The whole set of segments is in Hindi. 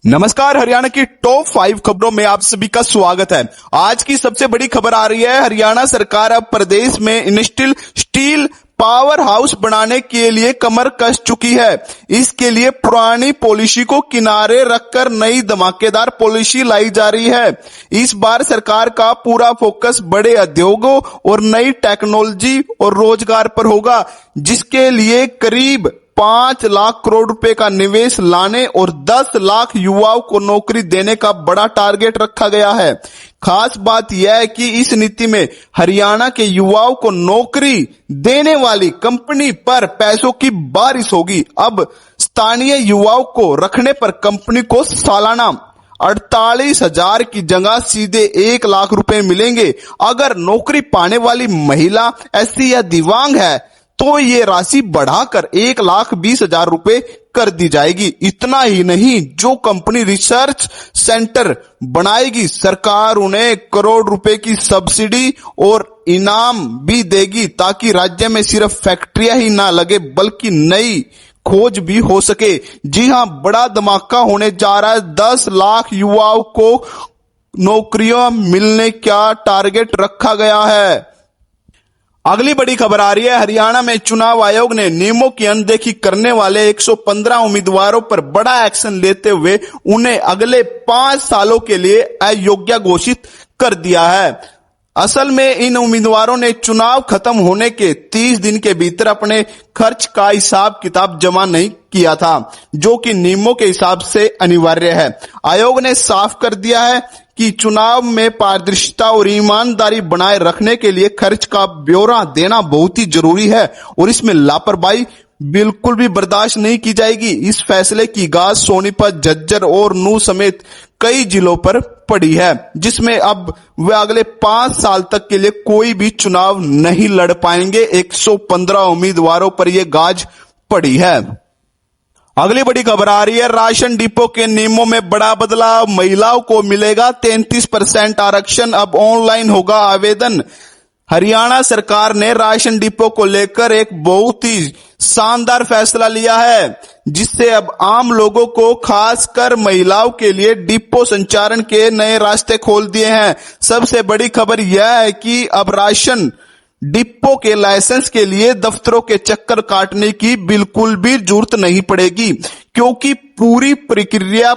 नमस्कार, हरियाणा की टॉप 5 खबरों में आप सभी का स्वागत है। आज की सबसे बड़ी खबर आ रही है, हरियाणा सरकार अब प्रदेश में इंडस्ट्रियल स्टील पावर हाउस बनाने के लिए कमर कस चुकी है। इसके लिए पुरानी पॉलिसी को किनारे रखकर नई धमाकेदार पॉलिसी लाई जा रही है। इस बार सरकार का पूरा फोकस बड़े उद्योगों और नई टेक्नोलॉजी और रोजगार पर होगा, जिसके लिए करीब 5 लाख करोड़ रुपए का निवेश लाने और 10 लाख युवाओं को नौकरी देने का बड़ा टारगेट रखा गया है। खास बात यह है कि इस नीति में हरियाणा के युवाओं को नौकरी देने वाली कंपनी पर पैसों की बारिश होगी। अब स्थानीय युवाओं को रखने पर कंपनी को सालाना 48,000 की जगह सीधे 1 लाख रुपए मिलेंगे। अगर नौकरी पाने वाली महिला एससी या दिव्यांग है तो ये राशि बढ़ाकर 1,20,000 रुपए कर दी जाएगी। इतना ही नहीं, जो कंपनी रिसर्च सेंटर बनाएगी सरकार उन्हें करोड़ रुपए की सब्सिडी और इनाम भी देगी, ताकि राज्य में सिर्फ फैक्ट्रियां ही ना लगे बल्कि नई खोज भी हो सके। जी हां, बड़ा धमाका होने जा रहा है। 10 लाख युवाओं को नौकरियां मिलने का टारगेट रखा गया है। अगली बड़ी खबर आ रही है, हरियाणा में चुनाव आयोग ने नियमों की अनदेखी करने वाले 115 उम्मीदवारों पर बड़ा एक्शन लेते हुए उन्हें अगले 5 सालों के लिए अयोग्य घोषित कर दिया है। असल में इन उम्मीदवारों ने चुनाव खत्म होने के 30 दिन के भीतर अपने खर्च का हिसाब किताब जमा नहीं किया था, जो कि नियमों के हिसाब से अनिवार्य है। आयोग ने साफ कर दिया है कि चुनाव में पारदर्शिता और ईमानदारी बनाए रखने के लिए खर्च का ब्यौरा देना बहुत ही जरूरी है और इसमें लापरवाही बिल्कुल भी बर्दाश्त नहीं की जाएगी। इस फैसले की गाज सोनीपत, झज्जर और नूंह समेत कई जिलों पर पड़ी है, जिसमें अब वे अगले 5 साल तक के लिए कोई भी चुनाव नहीं लड़ पाएंगे। 115 उम्मीदवारों पर यह गाज पड़ी है। अगली बड़ी खबर आ रही है, राशन डिपो के नियमों में बड़ा बदलाव, महिलाओं को मिलेगा 33% आरक्षण, अब ऑनलाइन होगा आवेदन। हरियाणा सरकार ने राशन डिपो को लेकर एक बहुत ही शानदार फैसला लिया है, जिससे अब आम लोगों को, खासकर महिलाओं के लिए डिपो संचालन के नए रास्ते खोल दिए हैं। सबसे बड़ी खबर यह है कि अब राशन डिपो के लाइसेंस के लिए दफ्तरों के चक्कर काटने की बिल्कुल भी जरूरत नहीं पड़ेगी, क्योंकि पूरी प्रक्रिया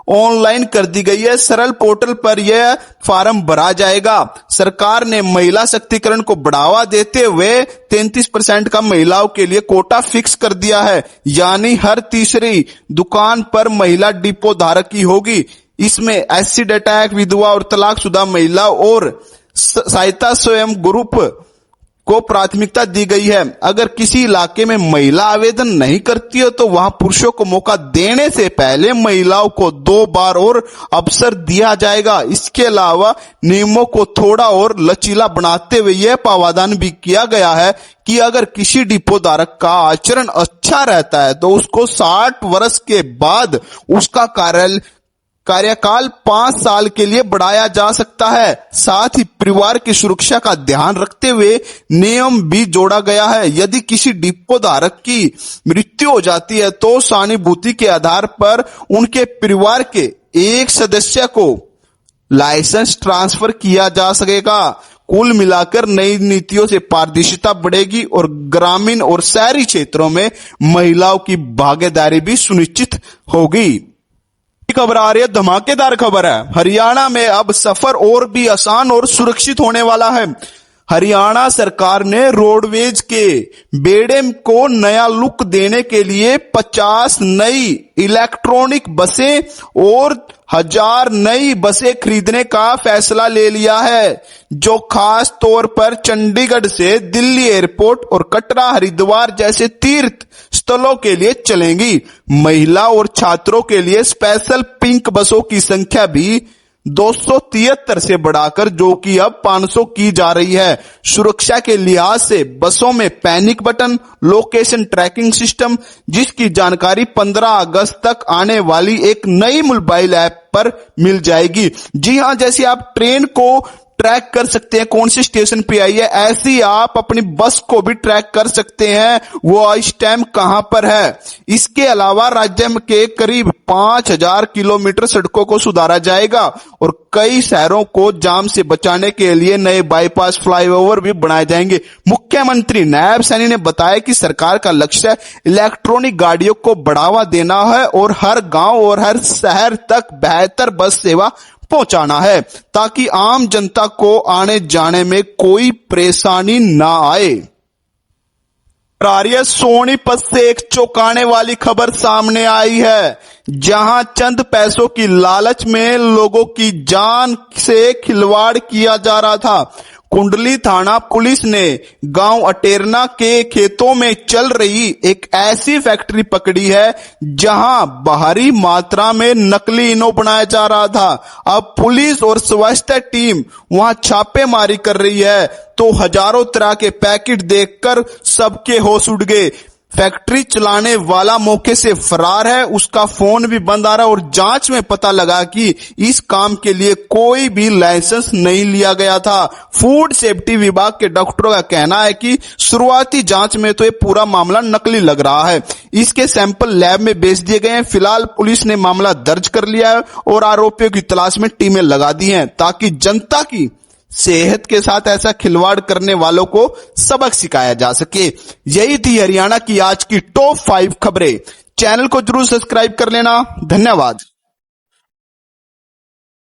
ऑनलाइन कर दी गई है। सरल पोर्टल पर यह फॉर्म भरा जाएगा। सरकार ने महिला शक्तिकरण को बढ़ावा देते हुए 33% का महिलाओं के लिए कोटा फिक्स कर दिया है, यानी हर तीसरी दुकान पर महिला डिपो धारक की होगी। इसमें एसिड अटैक, विधवा और तलाकशुदा महिला और सहायता स्वयं ग्रुप को प्राथमिकता दी गई है। अगर किसी इलाके में महिला आवेदन नहीं करती है तो वहां पुरुषों को मौका देने से पहले महिलाओं को 2 बार और अवसर दिया जाएगा। इसके अलावा नियमों को थोड़ा और लचीला बनाते हुए यह प्रावधान भी किया गया है कि अगर किसी डिपो धारक का आचरण अच्छा रहता है तो उसको 60 वर्ष के बाद उसका कार्यकाल 5 साल के लिए बढ़ाया जा सकता है। साथ ही परिवार की सुरक्षा का ध्यान रखते हुए नियम भी जोड़ा गया है। यदि किसी डिपो धारक की मृत्यु हो जाती है तो सहानुभूति के आधार पर उनके परिवार के एक सदस्य को लाइसेंस ट्रांसफर किया जा सकेगा। कुल मिलाकर नई नीतियों से पारदर्शिता बढ़ेगी और ग्रामीण और शहरी क्षेत्रों में महिलाओं की भागीदारी भी सुनिश्चित होगी। खबर आ रही है, धमाकेदार खबर है, हरियाणा में अब सफर और भी आसान और सुरक्षित होने वाला है। हरियाणा सरकार ने रोडवेज के बेड़े को नया लुक देने के लिए 50 नई इलेक्ट्रॉनिक बसें और 1000 नई बसें खरीदने का फैसला ले लिया है, जो खास तौर पर चंडीगढ़ से दिल्ली एयरपोर्ट और कटरा, हरिद्वार जैसे तीर्थ स्थलों के लिए चलेंगी। महिला और छात्रों के लिए स्पेशल पिंक बसों की संख्या भी 273 से बढ़ाकर जो कि अब 500 की जा रही है। सुरक्षा के लिहाज से बसों में panic button, location tracking system, जिसकी जानकारी 15 अगस्त तक आने वाली एक नई मोबाइल ऐप पर मिल जाएगी। जी हां, जैसे आप ट्रेन को ट्रैक कर सकते हैं कौन से स्टेशन पे आई है, ऐसे ही आप अपनी बस को भी ट्रैक कर सकते हैं वो इस टाइम कहां पर है। इसके अलावा राज्य के करीब 5000 किलोमीटर सड़कों को सुधारा जाएगा और कई शहरों को जाम से बचाने के लिए नए बाईपास फ्लाईओवर भी बनाए जाएंगे। मुख्यमंत्री नायब सैनी ने बताया कि सरकार का लक्ष्य इलेक्ट्रॉनिक गाड़ियों को बढ़ावा देना है और हर गांव और हर शहर तक बेहतर बस सेवा पहुंचाना है ताकि आम जनता को आने जाने में कोई परेशानी ना आए। सोनीपत से एक चौंकाने वाली खबर सामने आई है, जहां चंद पैसों की लालच में लोगों की जान से खिलवाड़ किया जा रहा था। कुंडली थाना पुलिस ने गांव अटेरना के खेतों में चल रही एक ऐसी फैक्ट्री पकड़ी है जहां भारी मात्रा में नकली इनो बनाया जा रहा था। अब पुलिस और स्वास्थ्य टीम वहां छापेमारी कर रही है तो हजारों तरह के पैकेट देखकर सबके होश उड़ गए। फैक्ट्री चलाने वाला मौके से फरार है, उसका फोन भी बंद आ रहा है और जांच में पता लगा कि इस काम के लिए कोई भी लाइसेंस नहीं लिया गया था। फूड सेफ्टी विभाग के डॉक्टरों का कहना है कि शुरुआती जांच में तो ये पूरा मामला नकली लग रहा है। इसके सैंपल लैब में भेज दिए गए हैं। फिलहाल पुलिस ने मामला दर्ज कर लिया है और आरोपियों की तलाश में टीमें लगा दी हैं ताकि जनता की सेहत के साथ ऐसा खिलवाड़ करने वालों को सबक सिखाया जा सके। यही थी हरियाणा की आज की टॉप 5 खबरें। चैनल को जरूर सब्सक्राइब कर लेना। धन्यवाद।